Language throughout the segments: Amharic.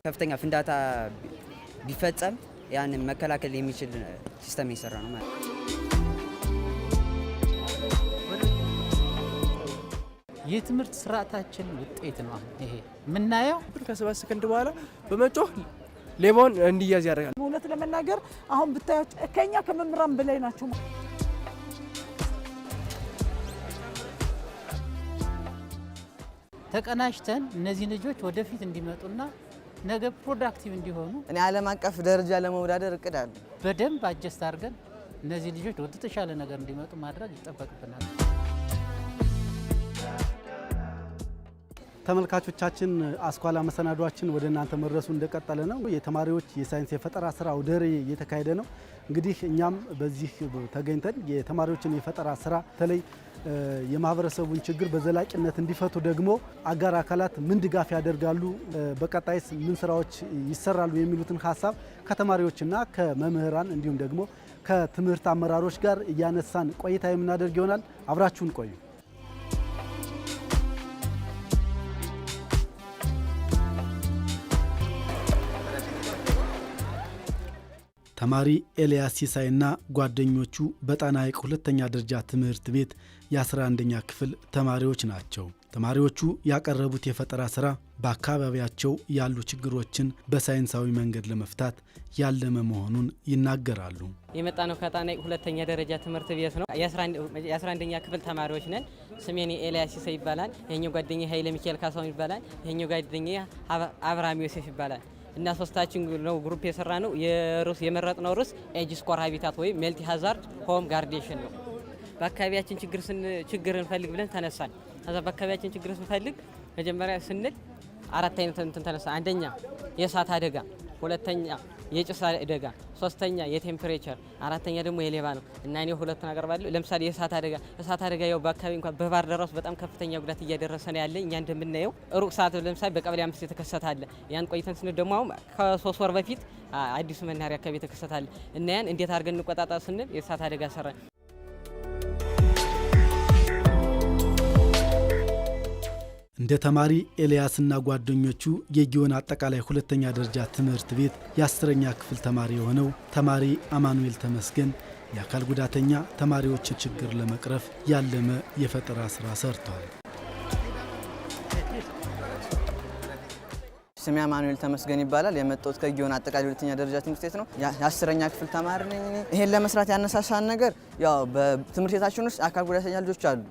ከፍተኛ ፍንዳታ ቢፈጸም ያንን መከላከል የሚችል ሲስተም እየሰራ ነው ማለት ነው። የትምህርት ስርዓታችን ውጤት ነው። ይሄ የምናየው ከ7 ሰከንድ በኋላ በመጮህ ሌባውን እንዲያዝ ያደርጋል። እውነት ለመናገር አሁን ብታዩት ከኛ ከመምህራን በላይ ናቸው። ተቀናጅተን እነዚህ ልጆች ወደፊት እንዲመጡና ነገ ፕሮዳክቲቭ እንዲሆኑ እኔ ዓለም አቀፍ ደረጃ ለመወዳደር እቅድ አለ። በደንብ አጀስት አድርገን እነዚህ ልጆች ወደ ተሻለ ነገር እንዲመጡ ማድረግ ይጠበቅብናል። ተመልካቾቻችን አስኳላ መሰናዷችን ወደ እናንተ መድረሱ እንደቀጠለ ነው። የተማሪዎች የሳይንስ የፈጠራ ስራ አውደ ርዕይ እየተካሄደ ነው። እንግዲህ እኛም በዚህ ተገኝተን የተማሪዎችን የፈጠራ ስራ በተለይ የማህበረሰቡን ችግር በዘላቂነት እንዲፈቱ ደግሞ አጋር አካላት ምን ድጋፍ ያደርጋሉ፣ በቀጣይስ ምን ስራዎች ይሰራሉ የሚሉትን ሀሳብ ከተማሪዎችና ከመምህራን እንዲሁም ደግሞ ከትምህርት አመራሮች ጋር እያነሳን ቆይታ የምናደርግ ይሆናል። አብራችሁን ቆዩ። ተማሪ ኤልያስ ሲሳይና ጓደኞቹ በጣና ሐይቅ ሁለተኛ ደረጃ ትምህርት ቤት የ11ኛ ክፍል ተማሪዎች ናቸው። ተማሪዎቹ ያቀረቡት የፈጠራ ስራ በአካባቢያቸው ያሉ ችግሮችን በሳይንሳዊ መንገድ ለመፍታት ያለመ መሆኑን ይናገራሉ። የመጣ ነው ከጣና ሐይቅ ሁለተኛ ደረጃ ትምህርት ቤት ነው። የ11ኛ ክፍል ተማሪዎች ነን። ስሜኔ ኤልያስ ሲሳይ ይባላል። ይሄኛው ጓደኛ ኃይለ ሚካኤል ካሳሁን ይባላል። ይሄኛው ጓደኛ አብርሃም ዮሴፍ ይባላል። እና ሶስታችን ነው ግሩፕ የሰራ ነው። የመረጥነው ርዕስ ኤጅ ስኮር ሃቢታት ወይም መልቲ ሃዛርድ ሆም ጋርዴሽን ነው። በአካባቢያችን ችግር እንፈልግ ብለን ተነሳን። ከዛ በአካባቢያችን ችግር ስንፈልግ መጀመሪያ ስንል 4 አይነት እንትን ተነሳ። አንደኛ የእሳት አደጋ፣ ሁለተኛ የጭስ አደጋ፣ ሶስተኛ የቴምፕሬቸር፣ አራተኛ ደግሞ የሌባ ነው። እና እኔ ሁለቱን አቀርባለሁ። ለምሳሌ የእሳት አደጋ ያው በአካባቢ እንኳን በባህር ዳር ውስጥ በጣም ከፍተኛ ጉዳት እያደረሰ ነው ያለ። እኛ እንደምናየው ሩቅ ሰዓት ለምሳሌ በቀበሌ 5 የተከሰተ አለ። ያን ቆይተን ስንል ደግሞ አሁን ከ3 ወር በፊት አዲሱ መናኸሪያ አካባቢ የተከሰተ አለ። እና ያን እንዴት አድርገን እንቆጣጣር ስንል የእሳት አደጋ ሰራን። እንደ ተማሪ ኤልያስና ጓደኞቹ የጊዮን አጠቃላይ ሁለተኛ ደረጃ ትምህርት ቤት የ10ኛ ክፍል ተማሪ የሆነው ተማሪ አማኑኤል ተመስገን የአካል ጉዳተኛ ተማሪዎችን ችግር ለመቅረፍ ያለመ የፈጠራ ስራ ሰርቷል። ስሜ አማኑኤል ተመስገን ይባላል። የመጣሁት ከጊዮን አጠቃላይ ሁለተኛ ደረጃ ትምህርት ቤት ነው። የ10ኛ ክፍል ተማሪ ነኝ። ይሄን ለመስራት ያነሳሳን ነገር ያው በትምህርት ቤታችን ውስጥ አካል ጉዳተኛ ልጆች አሉ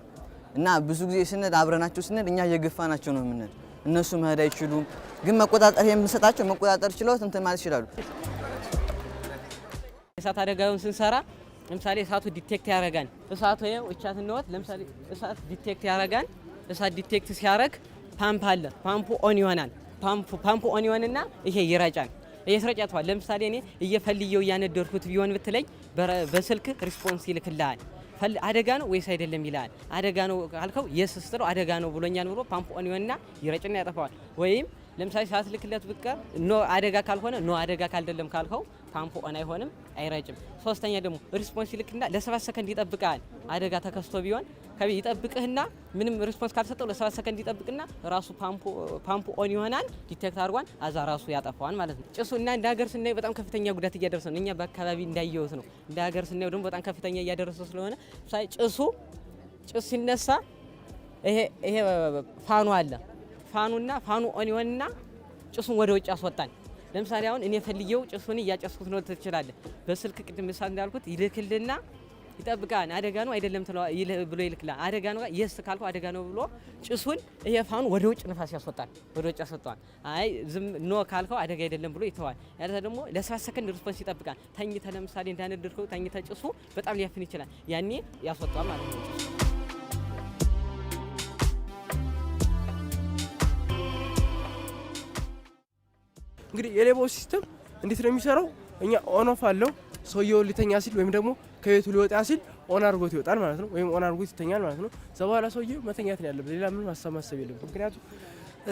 እና ብዙ ጊዜ ስንሄድ አብረናቸው ስንሄድ እኛ እየገፋናቸው ነው የምንሄድ። እነሱ መሄድ አይችሉም፣ ግን መቆጣጠር የምንሰጣቸው መቆጣጠር ችለው እንትን ማለት ይችላሉ። እሳት አደጋውን ስንሰራ ለምሳሌ እሳቱ ዲቴክት ያደርጋል። እሳቱ ይኸው እቻት ነው። ለምሳሌ እሳት ዲቴክት ያደርጋል። እሳት ዲቴክት ሲያደርግ ፓምፕ አለ። ፓምፑ ኦን ይሆናል። ፓምፑ ኦን ይሆንና ይሄ ይረጫል። ይስረጫቷል። ለምሳሌ እኔ እየፈልየው እያነደርኩት ቢሆን ብትለኝ በስልክ ሪስፖንስ ይልክልሃል። አደጋ ነው ወይስ አይደለም ይላል። አደጋ ነው ካልከው የስ ስትለው አደጋ ነው ብሎኛል ብሎ ፓምፕ ኦን ይሆንና ይረጭና ያጠፋዋል። ወይም ለምሳሌ ሳትልክለት ብትቀር ኖ አደጋ ካልሆነ ኖ አደጋ ካልደለም ካልከው ፓምፕ ኦን አይሆንም፣ አይረጭም። ሶስተኛ ደግሞ ሪስፖንስ ይልክና ለ7 ሰከንድ ይጠብቃል። አደጋ ተከስቶ ቢሆን ይጠብቅህና ምንም ሪስፖንስ ካልሰጠው ለ7 ሰከንድ ይጠብቅና ራሱ ፓምፕ ኦን ይሆናል። ዲቴክት አድርጓን አዛ ራሱ ያጠፋዋል ማለት ነው። ጭሱ እና እንደ ሀገር ስናየው በጣም ከፍተኛ ጉዳት እያደረሰ ነው። እኛ በአካባቢ እንዳየሁት ነው። እንደ ሀገር ስናየው ደግሞ በጣም ከፍተኛ እያደረሰ ስለሆነ ጭስ ሲነሳ ይሄ ፋኑ አለ። ፋኑ ኦን ይሆንና ጭሱን ወደ ውጭ ያስወጣል። ለምሳሌ አሁን እኔ ፈልየው ጭሱን እያጨስኩት ነው ትችላለህ። በስልክ ቅድም ምሳሌ እንዳልኩት ይልክልና ይጠብቃል። አደጋ ነው አይደለም ብሎ ይልክላል። አደጋ ነው የስ ካልኩ አደጋ ነው ብሎ ጭሱን ይሄ ፋኑ ወደ ውጭ ንፋስ ያስወጣል። ወደ ውጭ ያስወጣል። አይ ዝም ኖ ካልከው አደጋ አይደለም ብሎ ይተዋል። ያለ ደግሞ ለ7 ሰከንድ ሪስፖንስ ይጠብቃል። ተኝተህ ለምሳሌ እንዳነደርከው ተኝተህ ጭሱ በጣም ሊያፍን ይችላል። ያኔ ያስወጣል ማለት ነው። እንግዲህ የሌባው ሲስተም እንዴት ነው የሚሰራው? እኛ ኦን ኦፍ አለው። ሰውየው ሊተኛ ሲል ወይም ደግሞ ከቤቱ ሊወጣ ሲል ኦን አድርጎት ይወጣል ማለት ነው፣ ወይም ኦን አድርጎት ይተኛል ማለት ነው። እዛ በኋላ ሰውየው መተኛት ነው ያለበት፣ ሌላ ምንም ማሰብ የለም። ምክንያቱም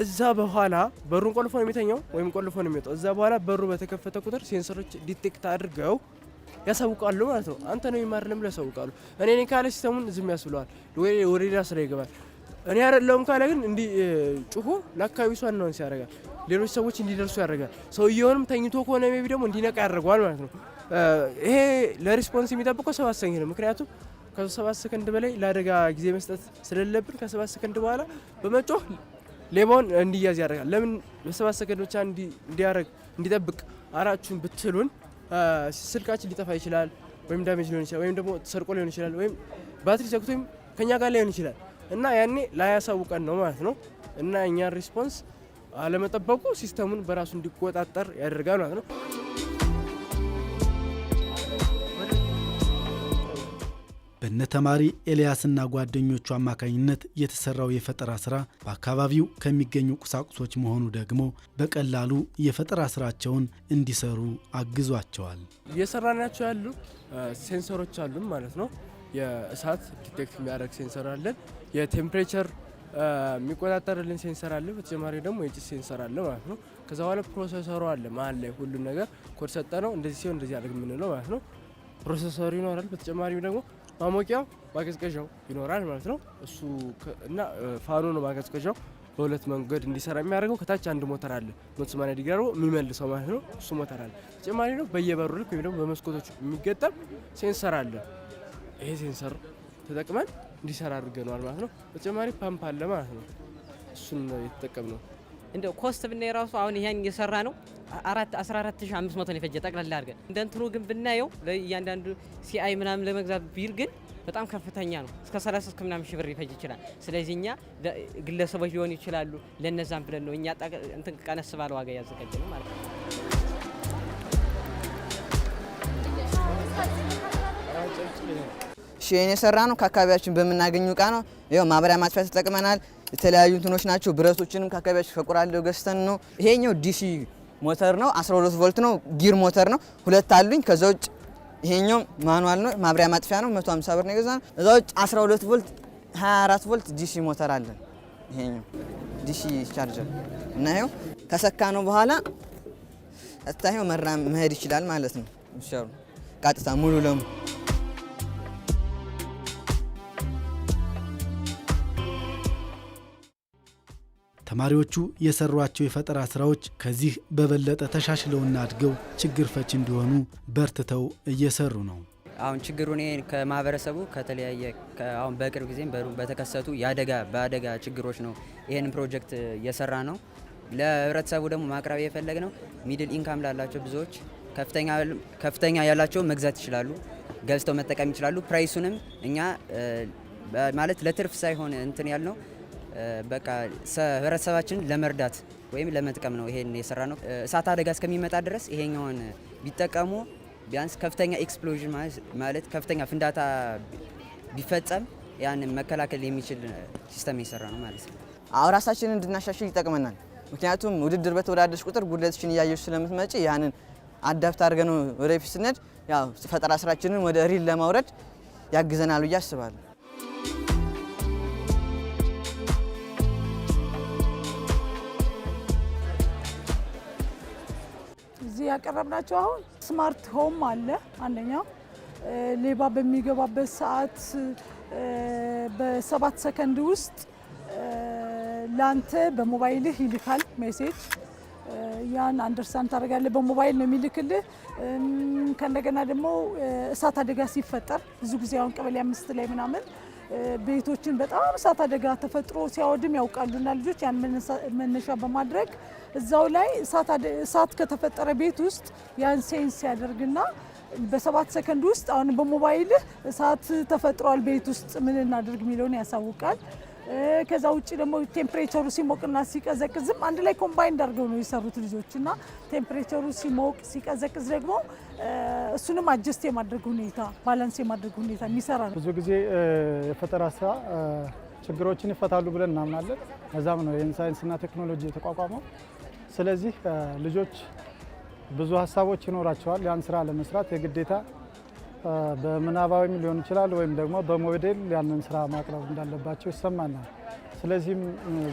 እዛ በኋላ በሩን ቆልፎ ነው የሚተኛው ወይም ቆልፎ ነው የሚወጣው። እዛ በኋላ በሩ በተከፈተ ቁጥር ሴንሰሮች ዲቴክት አድርገው ያሳውቃሉ ማለት ነው። አንተ ነው የሚማርልም ብለው ያሳውቃሉ። እኔ ነኝ ካለ ሲስተሙን ዝም ያስብለዋል፣ ወደ ሌላ ስራ ይገባል። እኔ አይደለሁም ካለ ግን እንዲህ ጩሆ ለአካባቢ ሰው አናውንስ ያደርጋል። ሌሎች ሰዎች እንዲደርሱ ያደርጋል። ሰውየውንም ተኝቶ ከሆነ ሜቢ ደግሞ እንዲነቃ ያደርገዋል ማለት ነው። ይሄ ለሪስፖንስ የሚጠብቀው 7 ሰከንድ ነው። ምክንያቱም ከ7 ሰከንድ በላይ ለአደጋ ጊዜ መስጠት ስለሌለብን ከ7 ሰከንድ በኋላ በመጮህ ሌባውን እንዲያዝ ያደርጋል። ለምን በ7 ሰከንድ ብቻ እንዲጠብቅ አራችሁን ብትሉን ስልካችን ሊጠፋ ይችላል፣ ወይም ዳሜጅ ሊሆን ይችላል፣ ወይም ደግሞ ተሰርቆ ሊሆን ይችላል፣ ወይም ባትሪ ዘግቶም ከኛ ጋር ሊሆን ይችላል እና ያኔ ላያሳውቀን ነው ማለት ነው። እና እኛን ሪስፖንስ አለመጠበቁ ሲስተሙን በራሱ እንዲቆጣጠር ያደርጋል ማለት ነው። በነተማሪ ኤልያስና ጓደኞቹ አማካኝነት የተሰራው የፈጠራ ስራ በአካባቢው ከሚገኙ ቁሳቁሶች መሆኑ ደግሞ በቀላሉ የፈጠራ ስራቸውን እንዲሰሩ አግዟቸዋል። እየሰራናቸው ያሉ ሴንሰሮች አሉን ማለት ነው። የእሳት ዲቴክት የሚያደርግ ሴንሰር አለን። የቴምፕሬቸር የሚቆጣጠርልን ሴንሰር አለ። በተጨማሪ ደግሞ የጭስ ሴንሰር አለ ማለት ነው። ከዛ በኋላ ፕሮሰሰሩ አለ መሀል ላይ ሁሉን ነገር ኮድ ሰጠ ነው እንደዚህ ሲሆን እንደዚህ አድርግ የምንለው ማለት ነው። ፕሮሰሰሩ ይኖራል። በተጨማሪም ደግሞ ማሞቂያው ማቀዝቀዣው ይኖራል ማለት ነው። እሱ እና ፋኑ ነው ማቀዝቀዣው በሁለት መንገድ እንዲሰራ የሚያደርገው። ከታች አንድ ሞተር አለ 180 ዲግሪ አድርጎ የሚመልሰው ማለት ነው። እሱ ሞተር አለ። በተጨማሪ ነው በየበሩ ልክ ወይም ደግሞ በመስኮቶች የሚገጠም ሴንሰር አለ። ይሄ ሴንሰር ተጠቅመን እንዲሰራ አድርገናል ማለት ነው። በተጨማሪ ፓምፕ አለ ማለት ነው። እሱን የተጠቀምነው እንደ ኮስት ብናይ ራሱ አሁን ይሄን እየሰራ ነው 14500 ነው የፈጀ ጠቅላላ አድርገን። እንደ እንትኑ ግን ብናየው ለእያንዳንዱ ሲአይ ምናምን ለመግዛት ቢል ግን በጣም ከፍተኛ ነው። እስከ 30 እስከ ምናምን ሺህ ብር ይፈጅ ይችላል። ስለዚህ እኛ ግለሰቦች ሊሆኑ ይችላሉ ለነዛም ብለን ነው እኛ እንትን ቀነስ ባለ ዋጋ ያዘጋጀነው ማለት ነው። ሼን የሰራ ነው ከአካባቢያችን በምናገኙ እቃ ነው። ይኸው ማብሪያ ማጥፊያ ተጠቅመናል። የተለያዩ እንትኖች ናቸው። ብረቶችንም ከአካባቢያችን ከቁራሌው ገዝተን ነው። ይሄኛው ዲሲ ሞተር ነው 12 ቮልት ነው። ጊር ሞተር ነው። ሁለት አሉኝ። ከዛ ውጭ ይሄኛው ማኑዋል ነው። ማብሪያ ማጥፊያ ነው 150 ብር ነው የገዛነው። እዛ ውጭ 12 ቮልት 24 ቮልት ዲሲ ሞተር አለን። ይሄኛው ዲሲ ቻርጀር እና ይሄው ከሰካ ነው በኋላ አታየው መሄድ ይችላል ማለት ነው። ሻው ቀጥታ ሙሉ ለሙሉ ተማሪዎቹ የሰሯቸው የፈጠራ ስራዎች ከዚህ በበለጠ ተሻሽለውና አድገው ችግር ፈች እንዲሆኑ በርትተው እየሰሩ ነው። አሁን ችግሩ እኔ ከማህበረሰቡ ከተለያየ አሁን በቅርብ ጊዜም በተከሰቱ በአደጋ ችግሮች ነው ይሄንን ፕሮጀክት እየሰራ ነው። ለህብረተሰቡ ደግሞ ማቅረብ የፈለግ ነው ሚድል ኢንካም ላላቸው ብዙዎች ከፍተኛ ያላቸው መግዛት ይችላሉ፣ ገዝተው መጠቀም ይችላሉ። ፕራይሱንም እኛ ማለት ለትርፍ ሳይሆን እንትን ያልነው በቃ ህብረተሰባችን ለመርዳት ወይም ለመጥቀም ነው ይሄን የሰራ ነው። እሳት አደጋ እስከሚመጣ ድረስ ይሄኛውን ቢጠቀሙ ቢያንስ ከፍተኛ ኤክስፕሎዥን ማለት ከፍተኛ ፍንዳታ ቢፈጸም ያንን መከላከል የሚችል ሲስተም የሰራ ነው ማለት ነው። አሁን ራሳችንን እንድናሻሽል ይጠቅመናል። ምክንያቱም ውድድር በተወዳደርሽ ቁጥር ጉድለትሽን እያየሽ ስለምትመጪ ያንን አዳፕት አድርገን ወደፊት ስንሄድ ያው ፈጠራ ስራችንን ወደ ሪል ለማውረድ ያግዘናል ብዬ አስባለሁ። እዚህ ያቀረብናቸው አሁን ስማርት ሆም አለ። አንደኛው ሌባ በሚገባበት ሰዓት በ7 ሰከንድ ውስጥ ላንተ በሞባይልህ ይልካል ሜሴጅ። ያን አንደርስታንድ ታደርጋለህ። በሞባይል ነው የሚልክልህ። ከእንደገና ደግሞ እሳት አደጋ ሲፈጠር ብዙ ጊዜ አሁን ቀበሌ 5 ላይ ምናምን ቤቶችን በጣም እሳት አደጋ ተፈጥሮ ሲያወድም ያውቃሉና ልጆች ያን መነሻ በማድረግ እዛው ላይ እሳት ከተፈጠረ ቤት ውስጥ ያን ሴንስ ያደርግና በ7 ሰከንድ ውስጥ አሁን በሞባይልህ እሳት ተፈጥሯል ቤት ውስጥ ምን እናድርግ የሚለውን ያሳውቃል። ከዛ ውጭ ደግሞ ቴምፕሬቸሩ ሲሞቅና ሲቀዘቅዝም አንድ ላይ ኮምባይንድ አድርገው ነው የሰሩት ልጆችና ቴምፕሬቸሩ ሲሞቅ ሲቀዘቅዝ ደግሞ እሱንም አጀስት የማድረግ ሁኔታ ባላንስ የማድረግ ሁኔታ የሚሰራ ነው። ብዙ ጊዜ የፈጠራ ስራ ችግሮችን ይፈታሉ ብለን እናምናለን። ከዛም ነው ይህን ሳይንስና ቴክኖሎጂ የተቋቋመው። ስለዚህ ልጆች ብዙ ሀሳቦች ይኖራቸዋል። ያን ስራ ለመስራት የግዴታ በምናባዊም ሊሆን ይችላል ወይም ደግሞ በሞዴል ያንን ስራ ማቅረብ እንዳለባቸው ይሰማናል። ስለዚህም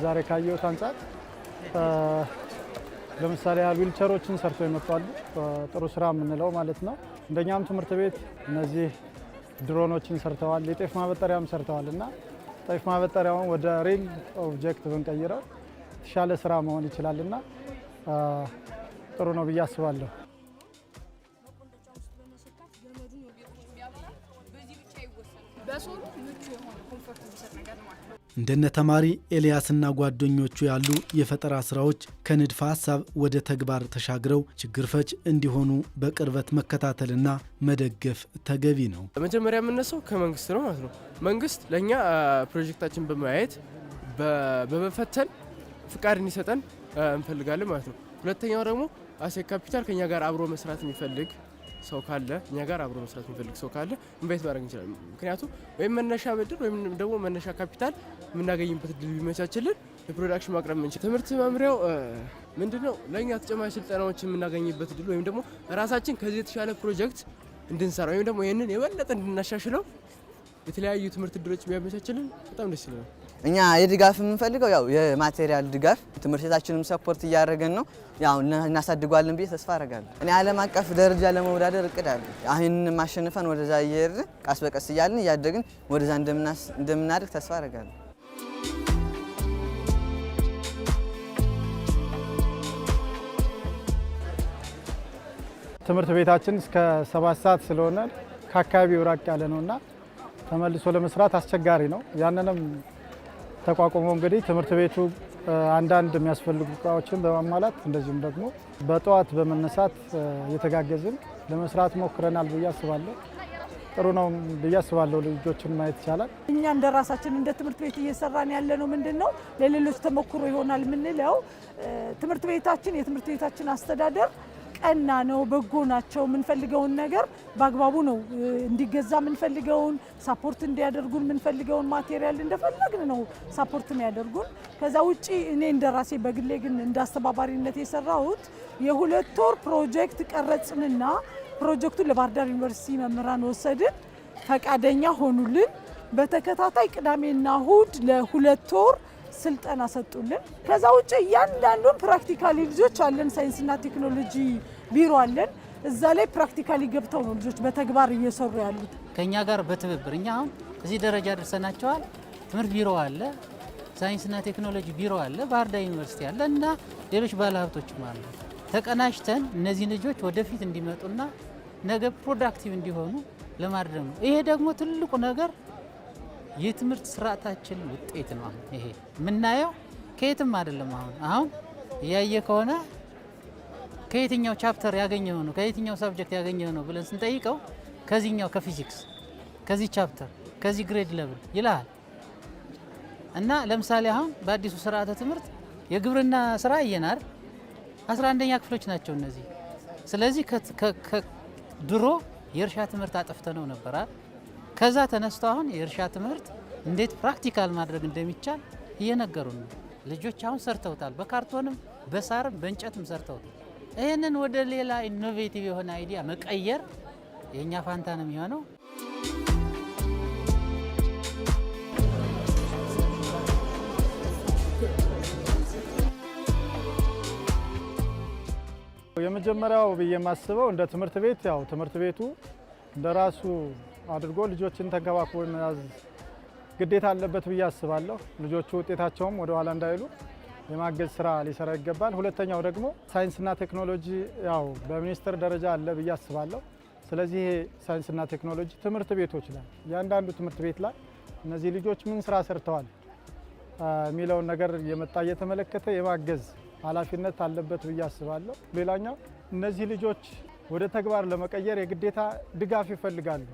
ዛሬ ካየሁት አንጻር ለምሳሌ ያህል ዊልቸሮችን ሰርቶ ይመጣሉ። ጥሩ ስራ የምንለው ማለት ነው። እንደኛም ትምህርት ቤት እነዚህ ድሮኖችን ሰርተዋል፣ የጤፍ ማበጠሪያም ሰርተዋል እና ጤፍ ማበጠሪያውን ወደ ሪል ኦብጀክት ብንቀይረው የተሻለ ስራ መሆን ይችላል እና ጥሩ ነው ብዬ አስባለሁ። እንደነ ተማሪ ኤልያስና ጓደኞቹ ያሉ የፈጠራ ስራዎች ከንድፈ ሀሳብ ወደ ተግባር ተሻግረው ችግር ፈች እንዲሆኑ በቅርበት መከታተልና መደገፍ ተገቢ ነው። መጀመሪያ የምነሳው ከመንግስት ነው ማለት ነው። መንግስት ለእኛ ፕሮጀክታችን በማየት በመፈተን ፍቃድ እንዲሰጠን እንፈልጋለን ማለት ነው። ሁለተኛው ደግሞ አሴ ካፒታል ከኛ ጋር አብሮ መስራት የሚፈልግ ሰው ካለ እኛ ጋር አብሮ መስራት የሚፈልግ ሰው ካለ ኢንቫይት ማድረግ እንችላለን። ምክንያቱም ወይም መነሻ ብድር ወይም ደግሞ መነሻ ካፒታል የምናገኝበት እድል ቢመቻችልን የፕሮዳክሽን ማቅረብ የምንችል። ትምህርት መምሪያው ምንድነው ለእኛ ተጨማሪ ስልጠናዎችን የምናገኝበት እድል ወይም ደግሞ ራሳችን ከዚህ የተሻለ ፕሮጀክት እንድንሰራ ወይም ደግሞ ይህንን የበለጠ እንድናሻሽለው የተለያዩ ትምህርት እድሎች ቢያመቻችልን በጣም ደስ ይላል። እኛ የድጋፍ የምንፈልገው ያው የማቴሪያል ድጋፍ ትምህርት ቤታችንም ሰፖርት እያደረገን ነው። ያው እናሳድጓለን ብዬ ተስፋ አደርጋለሁ። እኔ ዓለም አቀፍ ደረጃ ለመወዳደር እቅድ አለ። አሁን ማሸነፈን ወደዛ እየሄድን ቀስ በቀስ እያልን እያደግን ወደዛ እንደምናድግ ተስፋ አደርጋለሁ። ትምህርት ቤታችን እስከ 7 ሰዓት ስለሆነ ከአካባቢው ራቅ ያለ ነውና ተመልሶ ለመስራት አስቸጋሪ ነው። ያንንም ተቋቁሞ እንግዲህ ትምህርት ቤቱ አንዳንድ የሚያስፈልጉ እቃዎችን በማሟላት እንደዚሁም ደግሞ በጠዋት በመነሳት የተጋገዝን ለመስራት ሞክረናል ብዬ አስባለሁ። ጥሩ ነው ብዬ አስባለሁ። ልጆችን ማየት ይቻላል። እኛ እንደ ራሳችን እንደ ትምህርት ቤት እየሰራን ያለ ነው ምንድነው ለሌሎች ተሞክሮ ይሆናል የምንለው ትምህርት ቤታችን የትምህርት ቤታችን አስተዳደር ቀና ነው፣ በጎ ናቸው። የምንፈልገውን ነገር በአግባቡ ነው እንዲገዛ የምንፈልገውን ሳፖርት እንዲያደርጉን የምንፈልገውን ማቴሪያል እንደፈለግን ነው ሳፖርት የሚያደርጉን። ከዛ ውጪ እኔ እንደራሴ በግሌ ግን እንዳስተባባሪነት የሰራሁት የ2 ወር ፕሮጀክት ቀረጽንና ፕሮጀክቱን ለባህር ዳር ዩኒቨርሲቲ መምህራን ወሰድን፣ ፈቃደኛ ሆኑልን። በተከታታይ ቅዳሜና እሁድ ለ2 ወር ስልጠና ሰጡልን። ከዛ ውጭ እያንዳንዱን ፕራክቲካሊ ልጆች አለን፣ ሳይንስና ቴክኖሎጂ ቢሮ አለን። እዛ ላይ ፕራክቲካሊ ገብተው ነው ልጆች በተግባር እየሰሩ ያሉት ከኛ ጋር በትብብር። እኛ አሁን እዚህ ደረጃ ደርሰናቸዋል። ትምህርት ቢሮ አለ፣ ሳይንስና ቴክኖሎጂ ቢሮ አለ፣ ባህር ዳር ዩኒቨርሲቲ አለ እና ሌሎች ባለሀብቶችም አሉ። ተቀናጅተን እነዚህ ልጆች ወደፊት እንዲመጡና ነገ ፕሮዳክቲቭ እንዲሆኑ ለማድረግ ነው። ይሄ ደግሞ ትልቁ ነገር የትምህርት ስርዓታችን ውጤት ነው። ይሄ የምናየው ከየትም አይደለም። አሁን እያየ ከሆነ ከየትኛው ቻፕተር ያገኘው ነው ከየትኛው ሰብጀክት ያገኘው ነው ብለን ስንጠይቀው ከዚህኛው ከፊዚክስ ከዚህ ቻፕተር ከዚህ ግሬድ ሌቭል ይላል እና ለምሳሌ አሁን በአዲሱ ስርዓተ ትምህርት የግብርና ስራ እየናር 11ኛ ክፍሎች ናቸው እነዚህ። ስለዚህ ድሮ የእርሻ ትምህርት አጥፍተነው ነበር። ከዛ ተነስቶ አሁን የእርሻ ትምህርት እንዴት ፕራክቲካል ማድረግ እንደሚቻል እየነገሩን ነው። ልጆች አሁን ሰርተውታል። በካርቶንም በሳርም በእንጨትም ሰርተውታል። ይህንን ወደ ሌላ ኢኖቬቲቭ የሆነ አይዲያ መቀየር የእኛ ፋንታ ነው የሚሆነው። የመጀመሪያው ብዬ የማስበው እንደ ትምህርት ቤት ያው ትምህርት ቤቱ እንደራሱ አድርጎ ልጆችን ተንከባክቦ መያዝ ግዴታ አለበት ብዬ አስባለሁ። ልጆቹ ውጤታቸውም ወደ ኋላ እንዳይሉ የማገዝ ስራ ሊሰራ ይገባል። ሁለተኛው ደግሞ ሳይንስና ቴክኖሎጂ ያው በሚኒስቴር ደረጃ አለ ብዬ አስባለሁ። ስለዚህ ይሄ ሳይንስና ቴክኖሎጂ ትምህርት ቤቶች ላይ እያንዳንዱ ትምህርት ቤት ላይ እነዚህ ልጆች ምን ስራ ሰርተዋል የሚለውን ነገር የመጣ እየተመለከተ የማገዝ ኃላፊነት አለበት ብዬ አስባለሁ። ሌላኛው እነዚህ ልጆች ወደ ተግባር ለመቀየር የግዴታ ድጋፍ ይፈልጋሉ።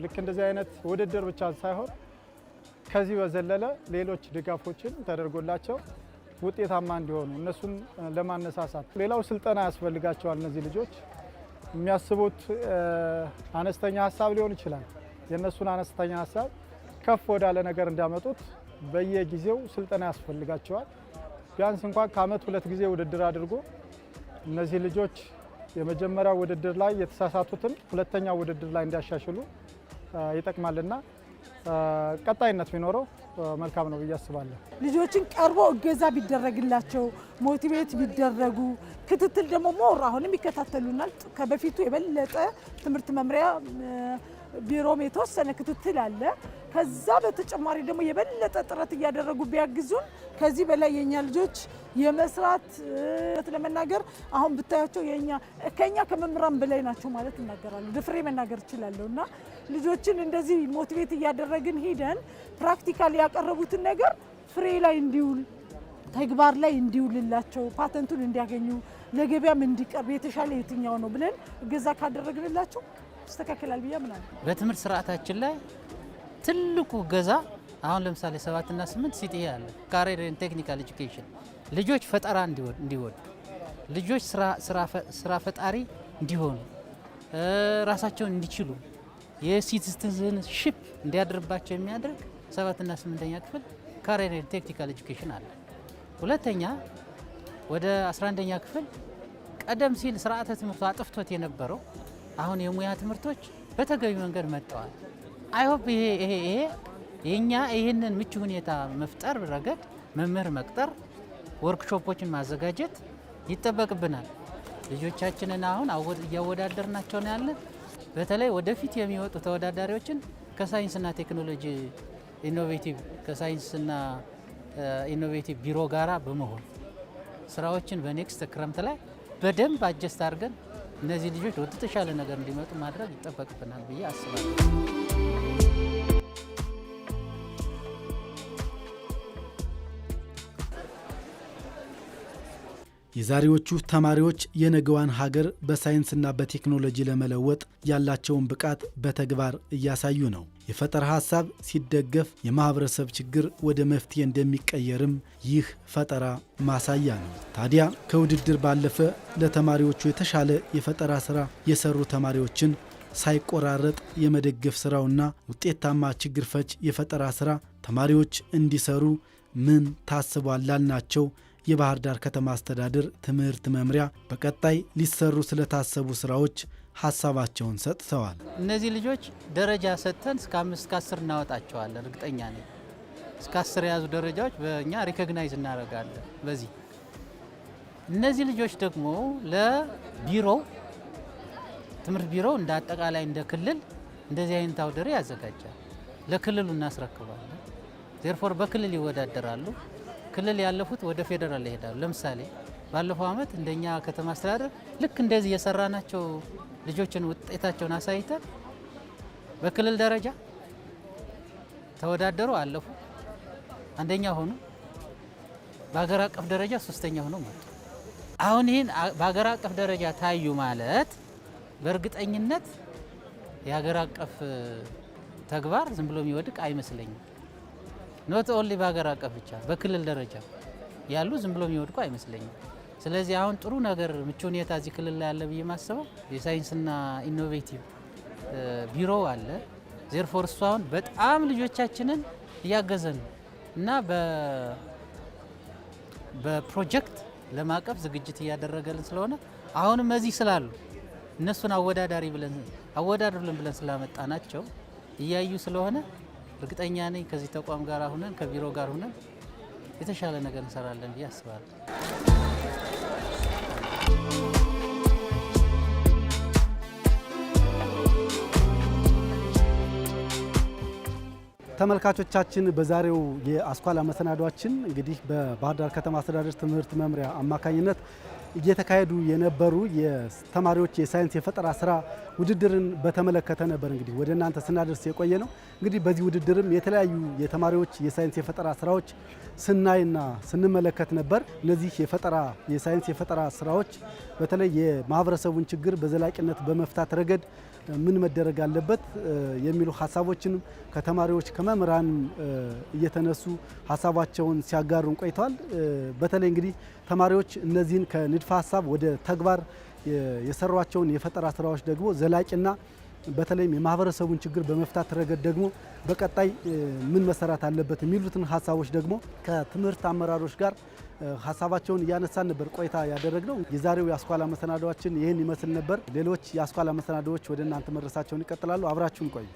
ልክ እንደዚህ አይነት ውድድር ብቻ ሳይሆን ከዚህ በዘለለ ሌሎች ድጋፎችን ተደርጎላቸው ውጤታማ እንዲሆኑ እነሱን ለማነሳሳት ሌላው ስልጠና ያስፈልጋቸዋል። እነዚህ ልጆች የሚያስቡት አነስተኛ ሀሳብ ሊሆን ይችላል። የእነሱን አነስተኛ ሀሳብ ከፍ ወዳለ ነገር እንዲያመጡት በየጊዜው ስልጠና ያስፈልጋቸዋል። ቢያንስ እንኳን ከአመት 2 ጊዜ ውድድር አድርጎ እነዚህ ልጆች የመጀመሪያው ውድድር ላይ የተሳሳቱትን ሁለተኛው ውድድር ላይ እንዲያሻሽሉ ይጠቅማልና ቀጣይነት ቢኖረው መልካም ነው ብዬ አስባለሁ። ልጆችን ቀርቦ እገዛ ቢደረግላቸው ሞቲቬት ቢደረጉ ክትትል ደግሞ ሞር አሁንም ይከታተሉናል። ከበፊቱ የበለጠ ትምህርት መምሪያ ቢሮም የተወሰነ ክትትል አለ። ከዛ በተጨማሪ ደግሞ የበለጠ ጥረት እያደረጉ ቢያግዙን ከዚህ በላይ የኛ ልጆች የመስራት ለመናገር አሁን ብታያቸው ከኛ ከመምህራን በላይ ናቸው ማለት እናገራለሁ። ድፍሬ መናገር እችላለሁ። እና ልጆችን እንደዚህ ሞቲቬት እያደረግን ሄደን ፕራክቲካሊ ያቀረቡትን ነገር ፍሬ ላይ እንዲውል ተግባር ላይ እንዲውልላቸው ፓተንቱን እንዲያገኙ ለገበያም እንዲቀርብ የተሻለ የትኛው ነው ብለን እገዛ ካደረግንላቸው ይስተካከላል ብዬ አምናለሁ። በትምህርት ስርዓታችን ላይ ትልቁ እገዛ አሁን ለምሳሌ 7 እና 8 ሲቲኤ አለ ካሪየር ኤንድ ቴክኒካል ኤጁኬሽን ልጆች ፈጠራ እንዲወዱ ልጆች ስራ ፈጣሪ እንዲሆኑ ራሳቸውን እንዲችሉ የሲቲዝንሺፕ እንዲያድርባቸው የሚያደርግ 7 እና 8ኛ ክፍል ካሪየር ኤንድ ቴክኒካል ኤጁኬሽን አለ። ሁለተኛ ወደ 11ኛ ክፍል ቀደም ሲል ስርዓተ ትምህርቱ አጥፍቶት የነበረው አሁን የሙያ ትምህርቶች በተገቢ መንገድ መጥተዋል። አይሆፕ ይሄ የኛ ይህንን ምቹ ሁኔታ መፍጠር ረገድ መምህር መቅጠር ወርክሾፖችን ማዘጋጀት ይጠበቅብናል። ልጆቻችንን አሁን እያወዳደርናቸው ነው ያለን። በተለይ ወደፊት የሚወጡ ተወዳዳሪዎችን ከሳይንስና ቴክኖሎጂ ከሳይንስና ኢኖቬቲቭ ቢሮ ጋራ በመሆን ስራዎችን በኔክስት ክረምት ላይ በደንብ አጀስት አድርገን እነዚህ ልጆች ወደ ተሻለ ነገር እንዲመጡ ማድረግ ይጠበቅብናል ብዬ አስባለሁ። የዛሬዎቹ ተማሪዎች የነገዋን ሀገር በሳይንስና በቴክኖሎጂ ለመለወጥ ያላቸውን ብቃት በተግባር እያሳዩ ነው። የፈጠራ ሀሳብ ሲደገፍ የማህበረሰብ ችግር ወደ መፍትሄ እንደሚቀየርም ይህ ፈጠራ ማሳያ ነው። ታዲያ ከውድድር ባለፈ ለተማሪዎቹ የተሻለ የፈጠራ ስራ የሰሩ ተማሪዎችን ሳይቆራረጥ የመደገፍ ስራውና ውጤታማ ችግር ፈች የፈጠራ ስራ ተማሪዎች እንዲሰሩ ምን ታስቧል ላልናቸው የባህር ዳር ከተማ አስተዳደር ትምህርት መምሪያ በቀጣይ ሊሰሩ ስለታሰቡ ስራዎች ሀሳባቸውን ሰጥተዋል። እነዚህ ልጆች ደረጃ ሰጥተን እስከ 5 እስከ 10 እናወጣቸዋለን። እርግጠኛ ነኝ እስከ 10 የያዙ ደረጃዎች በእኛ ሪኮግናይዝ እናደርጋለን። በዚህ እነዚህ ልጆች ደግሞ ለቢሮው ትምህርት ቢሮው እንደ አጠቃላይ እንደ ክልል እንደዚህ አይነት አውደ ርዕይ ያዘጋጃል። ለክልሉ እናስረክባለን። ዜርፎር በክልል ይወዳደራሉ። ክልል ያለፉት ወደ ፌዴራል ይሄዳሉ። ለምሳሌ ባለፈው አመት እንደኛ ከተማ አስተዳደር ልክ እንደዚህ የሰራናቸው ልጆችን ውጤታቸውን አሳይተን በክልል ደረጃ ተወዳደሩ፣ አለፉ፣ አንደኛ ሆኑ። በሀገር አቀፍ ደረጃ 3ኛ ሆኖ መጡ። አሁን ይህን በሀገር አቀፍ ደረጃ ታዩ ማለት በእርግጠኝነት የሀገር አቀፍ ተግባር ዝም ብሎ የሚወድቅ አይመስለኝም። ኖት ኦንሊ በሀገር አቀፍ ብቻ በክልል ደረጃ ያሉ ዝም ብሎ የሚወድቁ አይመስለኝም። ስለዚህ አሁን ጥሩ ነገር ምቹ ሁኔታ እዚህ ክልል ላይ ያለ ብዬ ማስበው የሳይንስና ኢኖቬቲቭ ቢሮ አለ። ዜርፎር እሱ አሁን በጣም ልጆቻችንን እያገዘን እና በፕሮጀክት ለማቀፍ ዝግጅት እያደረገልን ስለሆነ አሁንም እዚህ ስላሉ እነሱን አወዳድሩልን ብለን ስላመጣናቸው እያዩ ስለሆነ እርግጠኛ ነኝ ከዚህ ተቋም ጋር ሁነን ከቢሮ ጋር ሁነን የተሻለ ነገር እንሰራለን ብዬ አስባለሁ። ተመልካቾቻችን በዛሬው የአስኳላ መሰናዷችን እንግዲህ በባህር ዳር ከተማ አስተዳደር ትምህርት መምሪያ አማካኝነት እየተካሄዱ የነበሩ የተማሪዎች የሳይንስ የፈጠራ ስራ ውድድርን በተመለከተ ነበር እንግዲህ ወደ እናንተ ስናደርስ የቆየ ነው። እንግዲህ በዚህ ውድድርም የተለያዩ የተማሪዎች የሳይንስ የፈጠራ ስራዎች ስናይና ስንመለከት ነበር። እነዚህ የሳይንስ የፈጠራ ስራዎች በተለይ የማህበረሰቡን ችግር በዘላቂነት በመፍታት ረገድ ምን መደረግ አለበት የሚሉ ሀሳቦችን ከተማሪዎች ከመምህራን እየተነሱ ሀሳባቸውን ሲያጋሩን ቆይተዋል። በተለይ እንግዲህ ተማሪዎች እነዚህን ከንድፈ ሀሳብ ወደ ተግባር የሰሯቸውን የፈጠራ ስራዎች ደግሞ ዘላቂና በተለይም የማህበረሰቡን ችግር በመፍታት ረገድ ደግሞ በቀጣይ ምን መሰራት አለበት የሚሉትን ሀሳቦች ደግሞ ከትምህርት አመራሮች ጋር ሀሳባቸውን እያነሳን ነበር ቆይታ ያደረግነው። የዛሬው የአስኳላ መሰናዶዋችን ይህን ይመስል ነበር። ሌሎች የአስኳላ መሰናዶዎች ወደ እናንተ መድረሳቸውን ይቀጥላሉ። አብራችሁን ቆዩ።